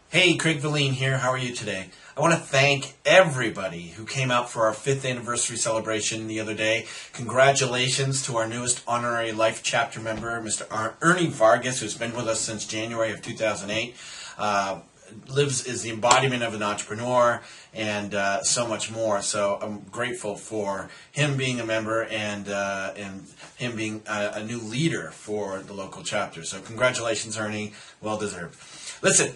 Hey, Craig Valine here. How are you today? I want to thank everybody who came out for our 5th anniversary celebration the other day. Congratulations to our newest honorary life chapter member, Mr. Ernie Vargas, who's been with us since January of 2008. Is the embodiment of an entrepreneur and so much more. So I'm grateful for him being a member and him being a new leader for the local chapter. So congratulations, Ernie. Well deserved. Listen.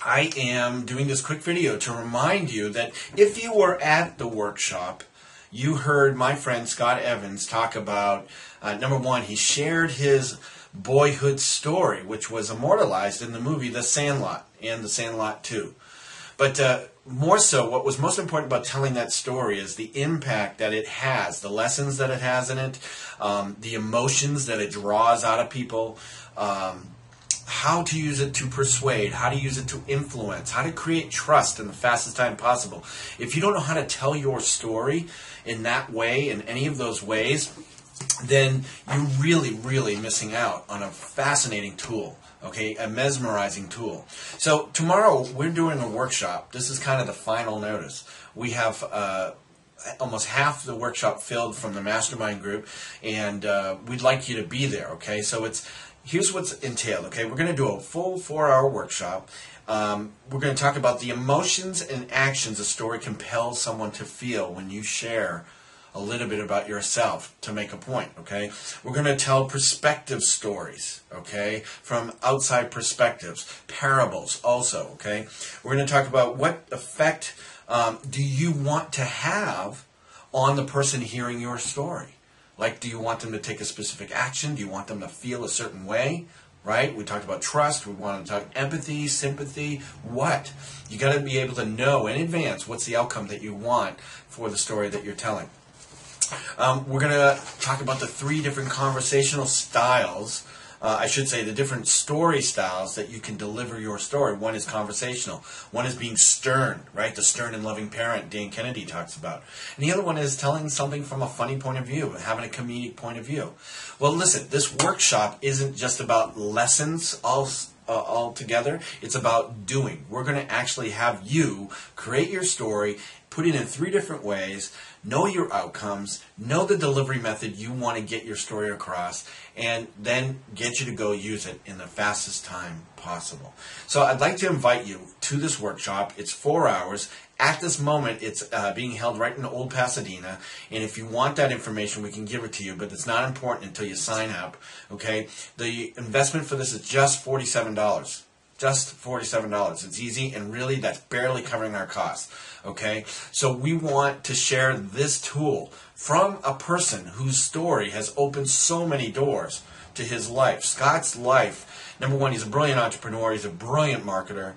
I am doing this quick video to remind you that if you were at the workshop, you heard my friend Scott Evans talk about, number one, he shared his boyhood story, which was immortalized in the movie The Sandlot and The Sandlot 2. But more so, what was most important about telling that story is the impact that it has, the lessons that it has in it, the emotions that it draws out of people, how to use it to persuade, how to use it to influence, how to create trust in the fastest time possible. If you don't know how to tell your story in that way, in any of those ways, then you're really missing out on a fascinating tool, okay, a mesmerizing tool. So tomorrow we're doing a workshop. This is kind of the final notice. We have almost half the workshop filled from the mastermind group, and we'd like you to be there, okay? So here's what's entailed, okay? We're going to do a full 4-hour workshop. We're going to talk about the emotions and actions a story compels someone to feel when you share a little bit about yourself to make a point, okay? We're going to tell perspective stories, okay, from outside perspectives, parables also, okay? We're going to talk about what effect do you want to have on the person hearing your story. Like, do you want them to take a specific action? Do you want them to feel a certain way? Right? We talked about trust. We want to talk empathy, sympathy. What? You got to be able to know in advance what's the outcome that you want for the story that you're telling. We're going to talk about the 3 different conversational styles. I should say the different story styles that you can deliver your story. One is conversational. One is being stern, right? The stern and loving parent Dan Kennedy talks about. And the other one is telling something from a funny point of view, having a comedic point of view. Well, listen, this workshop isn't just about lessons all together. It's about doing. We're going to actually have you create your story, put it in 3 different ways, know your outcomes, know the delivery method you want to get your story across, and then get you to go use it in the fastest time possible. So I'd like to invite you to this workshop. It's 4 hours. At this moment, it's being held right in Old Pasadena, and if you want that information, we can give it to you, but it's not important until you sign up, okay? The investment for this is just $47. Just $47. It's easy, and really that's barely covering our costs, okay? So we want to share this tool from a person whose story has opened so many doors to his life. Scott's life, number one, he's a brilliant entrepreneur, he's a brilliant marketer,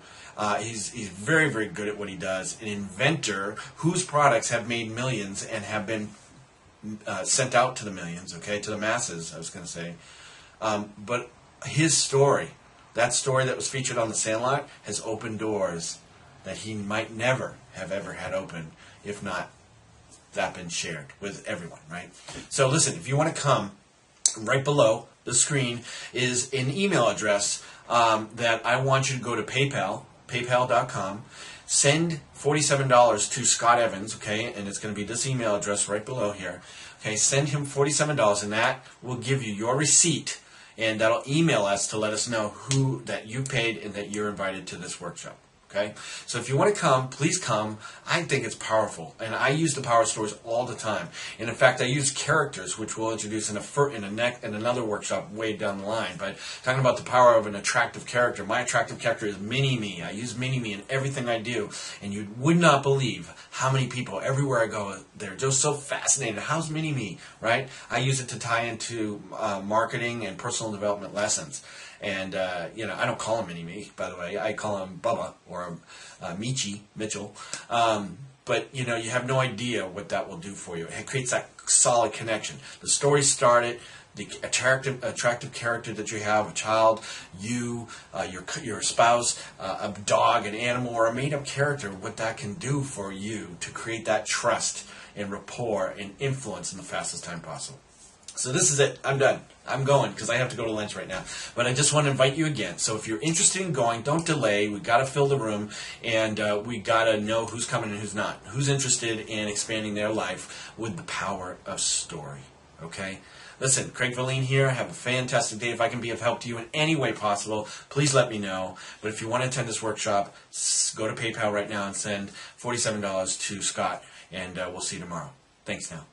he's very good at what he does, an inventor whose products have made millions and have been sent out to the millions, okay, to the masses, I was going to say. But his story, that story that was featured on The Sandlot, has opened doors that he might never have ever had open if not that been shared with everyone, right? So listen, if you want to come, right below the screen is an email address that I want you to go to PayPal, paypal.com, send $47 to Scott Evans, okay, and it's going to be this email address right below here. Okay, send him $47, and that will give you your receipt, and that'll email us to let us know that you paid and that you're invited to this workshop. Okay? So if you want to come, please come. I think it's powerful, and I use the power stories all the time. And in fact, I use characters, which we'll introduce in another workshop way down the line. But talking about the power of an attractive character, my attractive character is Mini-Me. I use Mini-Me in everything I do, and you would not believe how many people everywhere I go, they're just so fascinated. How's Mini-Me, right? I use it to tie into marketing and personal development lessons. And, I don't call him Mini-Me, by the way. I call him Bubba or Mitchell. But, you have no idea what that will do for you. It creates that solid connection. The story started, the attractive character that you have, a child, you, your spouse, a dog, an animal, or a made-up character, what that can do for you to create that trust and rapport and influence in the fastest time possible. So this is it. I'm done. I'm going because I have to go to lunch right now. But I just want to invite you again. So if you're interested in going, don't delay. We got to fill the room, and we got to know who's coming and who's not. Who's interested in expanding their life with the power of story. Okay? Listen, Craig Verleen here. Have a fantastic day. If I can be of help to you in any way possible, please let me know. But if you want to attend this workshop, go to PayPal right now and send $47 to Scott, and we'll see you tomorrow. Thanks now.